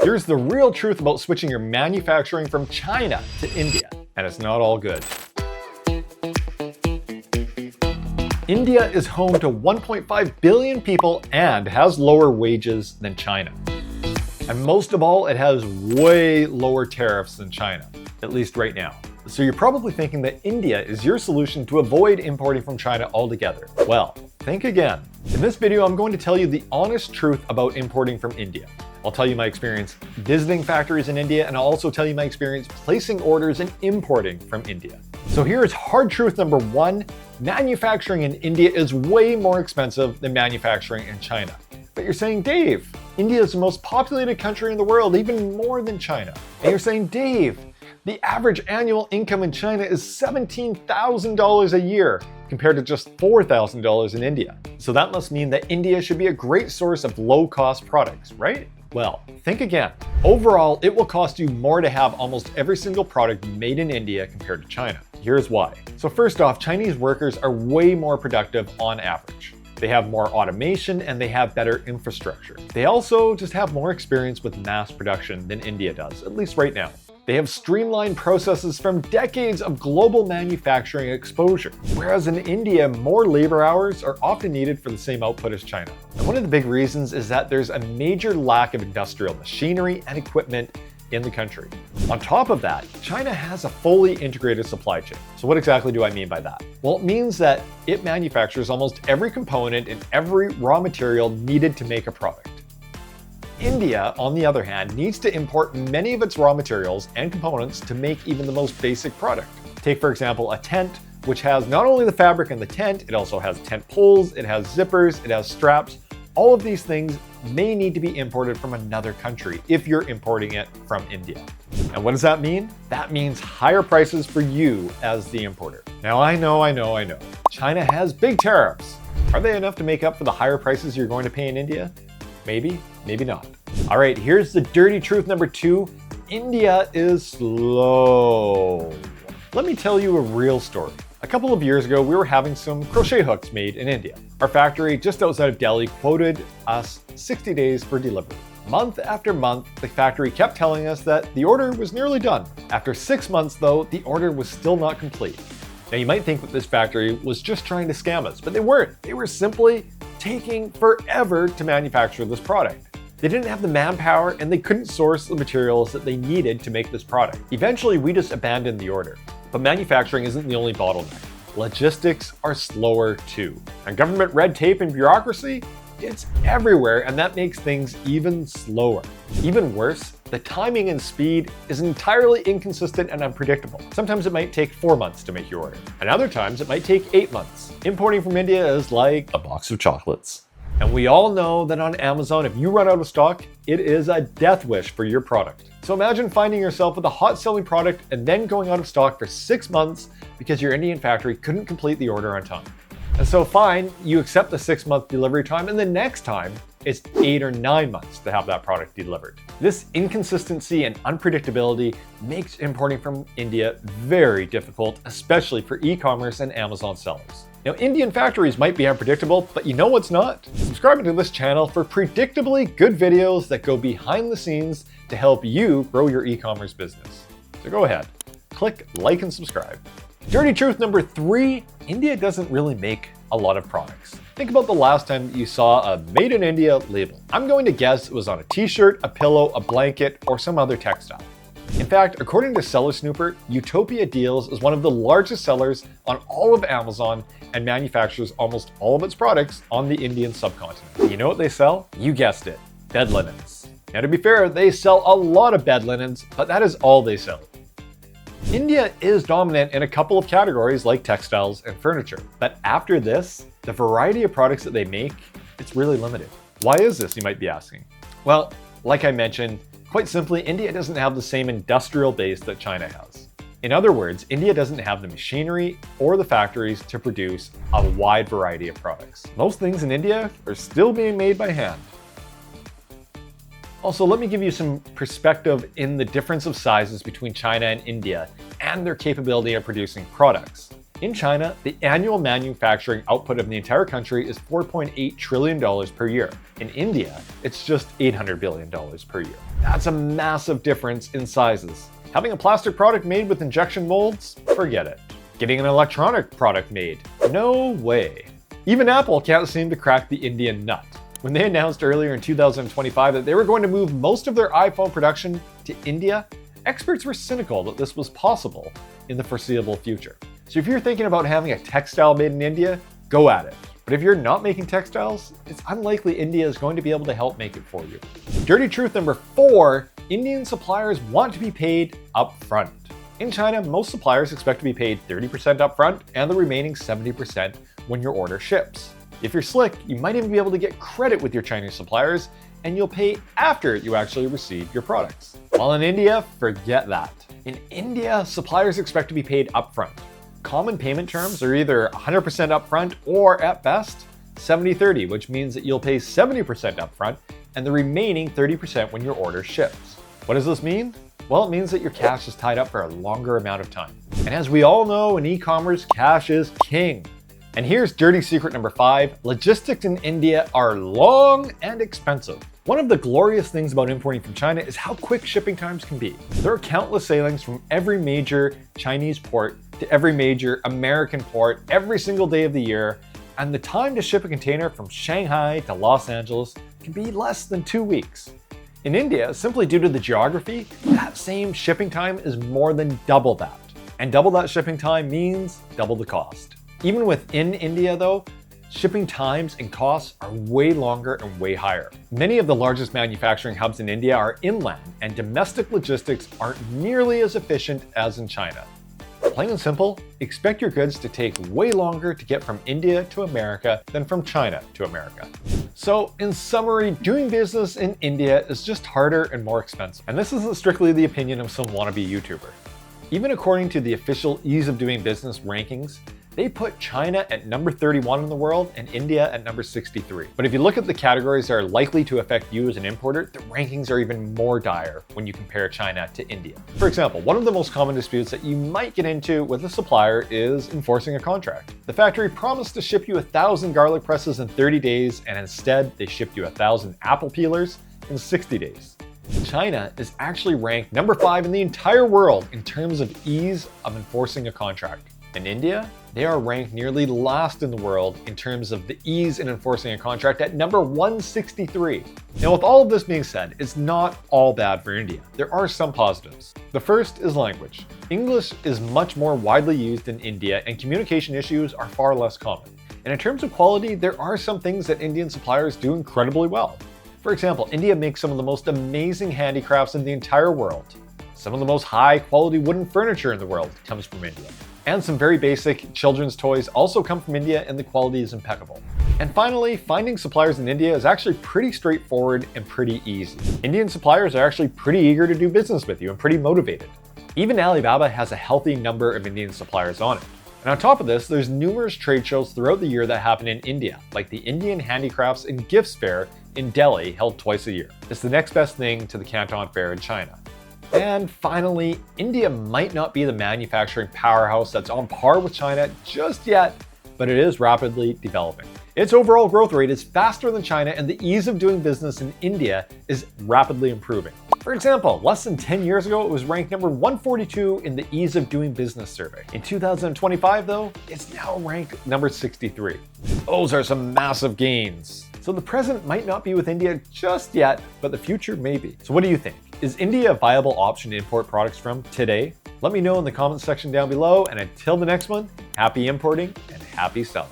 Here's the real truth about switching your manufacturing from China to India, and it's not all good. India is home to 1.5 billion people and has lower wages than China. And most of all, it has way lower tariffs than China, at least right now. So you're probably thinking that India is your solution to avoid importing from China altogether. Well, think again. In this video, I'm going to tell you the honest truth about importing from India. I'll tell you my experience visiting factories in India, and I'll also tell you my experience placing orders and importing from India. So here is hard truth number one. Manufacturing in India is way more expensive than manufacturing in China. But you're saying, Dave, India is the most populated country in the world, even more than China. And you're saying, Dave, the average annual income in China is $17,000 a year compared to just $4,000 in India. So that must mean that India should be a great source of low-cost products, right? Well, think again. Overall, it will cost you more to have almost every single product made in India compared to China. Here's why. So first off, Chinese workers are way more productive on average. They have more automation and they have better infrastructure. They also just have more experience with mass production than India does, at least right now. They have streamlined processes from decades of global manufacturing exposure. Whereas in India, more labor hours are often needed for the same output as China. And one of the big reasons is that there's a major lack of industrial machinery and equipment in the country. On top of that, China has a fully integrated supply chain. So what exactly do I mean by that? Well, it means that it manufactures almost every component and every raw material needed to make a product. India, on the other hand, needs to import many of its raw materials and components to make even the most basic product. Take, for example, a tent, which has not only the fabric in the tent, it also has tent poles, it has zippers, it has straps. All of these things may need to be imported from another country if you're importing it from India. And what does that mean? That means higher prices for you as the importer. Now I know. China has big tariffs. Are they enough to make up for the higher prices you're going to pay in India? Maybe, maybe not. All right, here's the dirty truth number two. India is slow. Let me tell you a real story. A couple of years ago, we were having some crochet hooks made in India. Our factory just outside of Delhi quoted us 60 days for delivery. Month after month, the factory kept telling us that the order was nearly done. After 6 months though, the order was still not complete. Now you might think that this factory was just trying to scam us, but they weren't. They were simply taking forever to manufacture this product. They didn't have the manpower and they couldn't source the materials that they needed to make this product. Eventually, we just abandoned the order. But manufacturing isn't the only bottleneck. Logistics are slower too. And government red tape and bureaucracy, it's everywhere, and that makes things even slower. Even worse, the timing and speed is entirely inconsistent and unpredictable. Sometimes it might take 4 months to make your order, and other times it might take 8 months. Importing from India is like a box of chocolates. And we all know that on Amazon, if you run out of stock, it is a death wish for your product. So imagine finding yourself with a hot selling product and then going out of stock for 6 months because your Indian factory couldn't complete the order on time. And so fine, you accept the 6-month delivery time, and the next time it's 8 or 9 months to have that product delivered. This inconsistency and unpredictability makes importing from India very difficult, especially for e-commerce and Amazon sellers. Now, Indian factories might be unpredictable, but you know what's not? Subscribing to this channel for predictably good videos that go behind the scenes to help you grow your e-commerce business. So go ahead, click like and subscribe. Dirty truth number 3, India doesn't really make a lot of products. Think about the last time that you saw a Made in India label. I'm going to guess it was on a t-shirt, a pillow, a blanket, or some other textile. In fact, according to Seller Snooper, Utopia Deals is one of the largest sellers on all of Amazon and manufactures almost all of its products on the Indian subcontinent. You know what they sell? You guessed it, bed linens. Now to be fair, they sell a lot of bed linens, but that is all they sell. India is dominant in a couple of categories like textiles and furniture, but after this, the variety of products that they make, it's really limited. Why is this, you might be asking? Well, like I mentioned, quite simply, India doesn't have the same industrial base that China has. In other words, India doesn't have the machinery or the factories to produce a wide variety of products. Most things in India are still being made by hand. Also, let me give you some perspective in the difference of sizes between China and India and their capability of producing products. In China, the annual manufacturing output of the entire country is $4.8 trillion per year. In India, it's just $800 billion per year. That's a massive difference in sizes. Having a plastic product made with injection molds? Forget it. Getting an electronic product made? No way. Even Apple can't seem to crack the Indian nut. When they announced earlier in 2025 that they were going to move most of their iPhone production to India, experts were cynical that this was possible in the foreseeable future. So if you're thinking about having a textile made in India, go at it. But if you're not making textiles, it's unlikely India is going to be able to help make it for you. Dirty truth number 4, Indian suppliers want to be paid upfront. In China, most suppliers expect to be paid 30% upfront and the remaining 70% when your order ships. If you're slick, you might even be able to get credit with your Chinese suppliers, and you'll pay after you actually receive your products. While in India, forget that. In India, suppliers expect to be paid upfront. Common payment terms are either 100% upfront or, at best, 70-30, which means that you'll pay 70% upfront and the remaining 30% when your order ships. What does this mean? Well, it means that your cash is tied up for a longer amount of time. And as we all know, in e-commerce, cash is king. And here's dirty secret number 5, logistics in India are long and expensive. One of the glorious things about importing from China is how quick shipping times can be. There are countless sailings from every major Chinese port to every major American port every single day of the year, and the time to ship a container from Shanghai to Los Angeles can be less than 2 weeks. In India, simply due to the geography, that same shipping time is more than double that. And double that shipping time means double the cost. Even within India though, shipping times and costs are way longer and way higher. Many of the largest manufacturing hubs in India are inland, and domestic logistics aren't nearly as efficient as in China. Plain and simple, expect your goods to take way longer to get from India to America than from China to America. So in summary, doing business in India is just harder and more expensive. And this isn't strictly the opinion of some wannabe YouTuber. Even according to the official ease of doing business rankings, they put China at number 31 in the world and India at number 63. But if you look at the categories that are likely to affect you as an importer, the rankings are even more dire when you compare China to India. For example, one of the most common disputes that you might get into with a supplier is enforcing a contract. The factory promised to ship you 1,000 garlic presses in 30 days, and instead they shipped you 1,000 apple peelers in 60 days. China is actually ranked number 5 in the entire world in terms of ease of enforcing a contract. In India, they are ranked nearly last in the world in terms of the ease in enforcing a contract at number 163. Now, with all of this being said, it's not all bad for India. There are some positives. The first is language. English is much more widely used in India, and communication issues are far less common. And in terms of quality, there are some things that Indian suppliers do incredibly well. For example, India makes some of the most amazing handicrafts in the entire world. Some of the most high-quality wooden furniture in the world comes from India. And some very basic children's toys also come from India, and the quality is impeccable. And finally, finding suppliers in India is actually pretty straightforward and pretty easy. Indian suppliers are actually pretty eager to do business with you and pretty motivated. Even Alibaba has a healthy number of Indian suppliers on it. And on top of this, there's numerous trade shows throughout the year that happen in India, like the Indian Handicrafts and Gifts Fair in Delhi, held twice a year. It's the next best thing to the Canton Fair in China. And finally, India might not be the manufacturing powerhouse that's on par with China just yet, but it is rapidly developing. Its overall growth rate is faster than China, and the ease of doing business in India is rapidly improving. For example, less than 10 years ago, it was ranked number 142 in the Ease of Doing Business survey. In 2025, though, it's now ranked number 63. Those are some massive gains. So the present might not be with India just yet, but the future may be. So what do you think? Is India a viable option to import products from today? Let me know in the comments section down below, and until the next one, happy importing and happy selling.